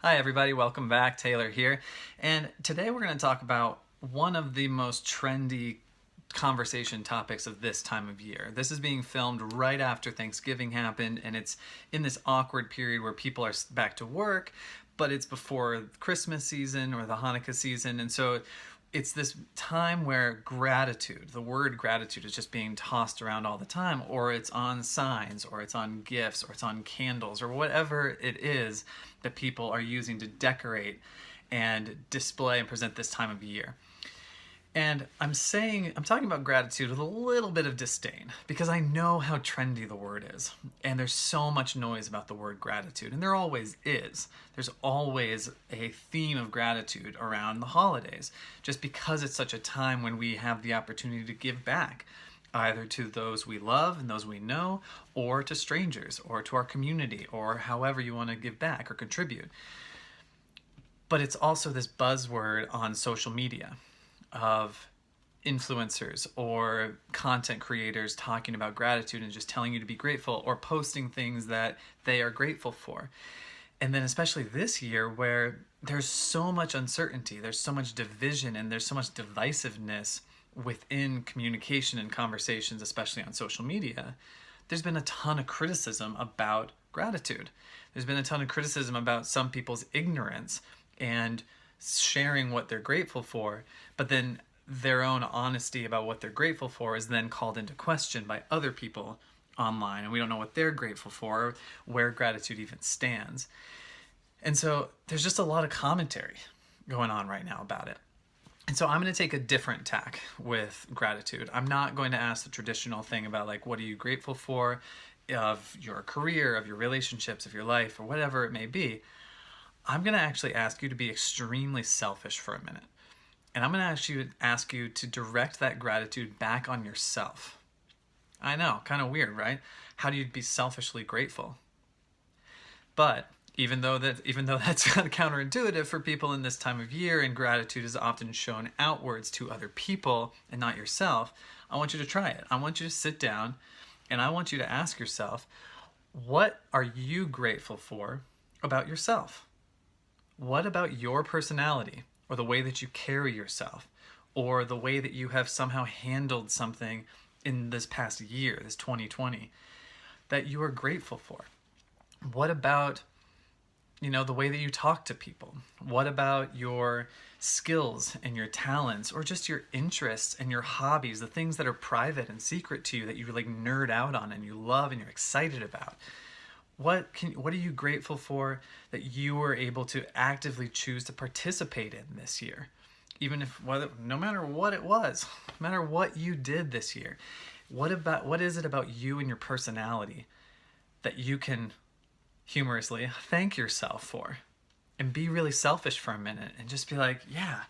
Hi everybody, welcome back. Taylor here. And today we're going to talk about one of the most trendy conversation topics of this time of year. This is being filmed right after Thanksgiving happened, and it's in this awkward period where people are back to work, but it's before Christmas season or the Hanukkah season. And so it's this time where gratitude, the word gratitude, is just being tossed around all the time, or it's on signs, or it's on gifts, or it's on candles, or whatever it is that people are using to decorate and display and present this time of year. And I'm talking about gratitude with a little bit of disdain because I know how trendy the word is. And there's so much noise about the word gratitude, and there always is. There's always a theme of gratitude around the holidays, just because it's such a time when we have the opportunity to give back, either to those we love and those we know, or to strangers, or to our community, or however you want to give back or contribute. But it's also this buzzword on social media of influencers or content creators talking about gratitude and just telling you to be grateful, or posting things that they are grateful for. And then especially this year, where there's so much uncertainty, there's so much division, and there's so much divisiveness within communication and conversations, especially on social media, there's been a ton of criticism about gratitude. There's been a ton of criticism about some people's ignorance and sharing what they're grateful for, but then their own honesty about what they're grateful for is then called into question by other people online, and we don't know what they're grateful for, or where gratitude even stands. And so there's just a lot of commentary going on right now about it. And so I'm going to take a different tack with gratitude. I'm not going to ask the traditional thing about, like, what are you grateful for of your career, of your relationships, of your life, or whatever it may be. I'm going to actually ask you to be extremely selfish for a minute. And I'm going to actually ask you to direct that gratitude back on yourself. I know, kind of weird, right? How do you be selfishly grateful? But even though that's kind of counterintuitive for people in this time of year, and gratitude is often shown outwards to other people and not yourself, I want you to try it. I want you to sit down and I want you to ask yourself, what are you grateful for about yourself? What about your personality, or the way that you carry yourself, or the way that you have somehow handled something in this past year, this 2020, that you are grateful for? What about, the way that you talk to people? What about your skills and your talents, or just your interests and your hobbies, the things that are private and secret to you that you like nerd out on and you love and you're excited about? What are you grateful for that you were able to actively choose to participate in this year? Even if, no matter what it was, no matter what you did this year, what is it about you and your personality that you can humorously thank yourself for? And be really selfish for a minute and just be like, yeah,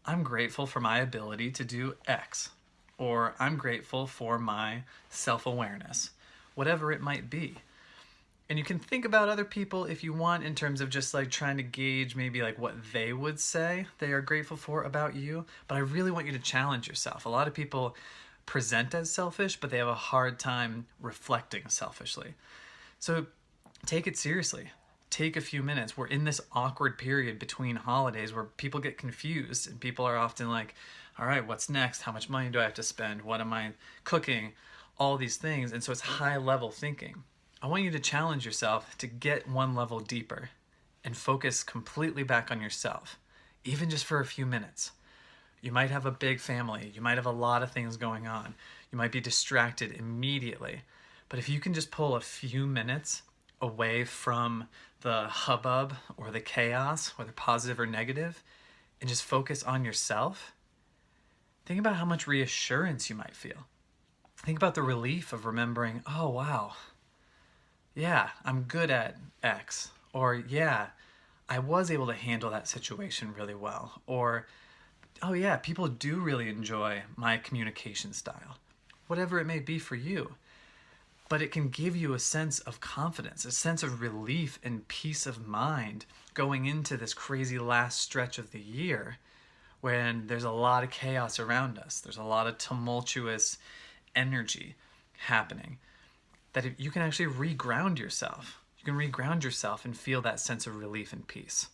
I'm grateful for my ability to do X, or I'm grateful for my self-awareness, whatever it might be. And you can think about other people if you want, in terms of just like trying to gauge maybe like what they would say they are grateful for about you. But I really want you to challenge yourself. A lot of people present as selfish, but they have a hard time reflecting selfishly. So take it seriously. Take a few minutes. We're in this awkward period between holidays where people get confused, and people are often like, all right, what's next? How much money do I have to spend? What am I cooking? All these things. And so it's high level thinking. I want you to challenge yourself to get one level deeper and focus completely back on yourself, even just for a few minutes. You might have a big family. You might have a lot of things going on. You might be distracted immediately. But if you can just pull a few minutes away from the hubbub or the chaos, whether positive or negative, and just focus on yourself, think about how much reassurance you might feel. Think about the relief of remembering, oh, wow, yeah, I'm good at X, or yeah, I was able to handle that situation really well, or oh yeah, people do really enjoy my communication style, whatever it may be for you. But it can give you a sense of confidence, a sense of relief and peace of mind going into this crazy last stretch of the year, when there's a lot of chaos around us. There's a lot of tumultuous energy happening. That if you can actually reground yourself. You you can reground yourself and feel that sense of relief and peace.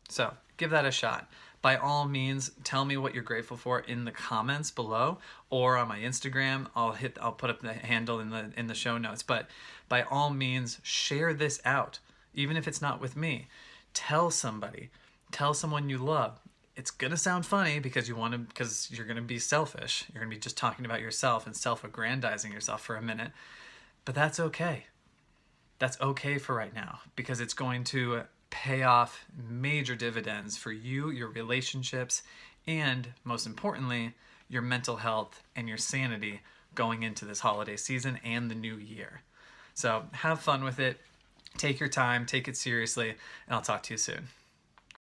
So give that a shot. By all means, tell me what you're grateful for in the comments below or on my Instagram. I'll put up the handle in the show notes. But by all means, share this out, even if it's not with me. Tell somebody. Tell someone you love. It's gonna sound funny because you're gonna be selfish. You're gonna be just talking about yourself and self-aggrandizing yourself for a minute. But that's okay. That's okay for right now, because it's going to pay off major dividends for you, your relationships, and most importantly, your mental health and your sanity going into this holiday season and the new year. So have fun with it. Take your time, take it seriously, and I'll talk to you soon.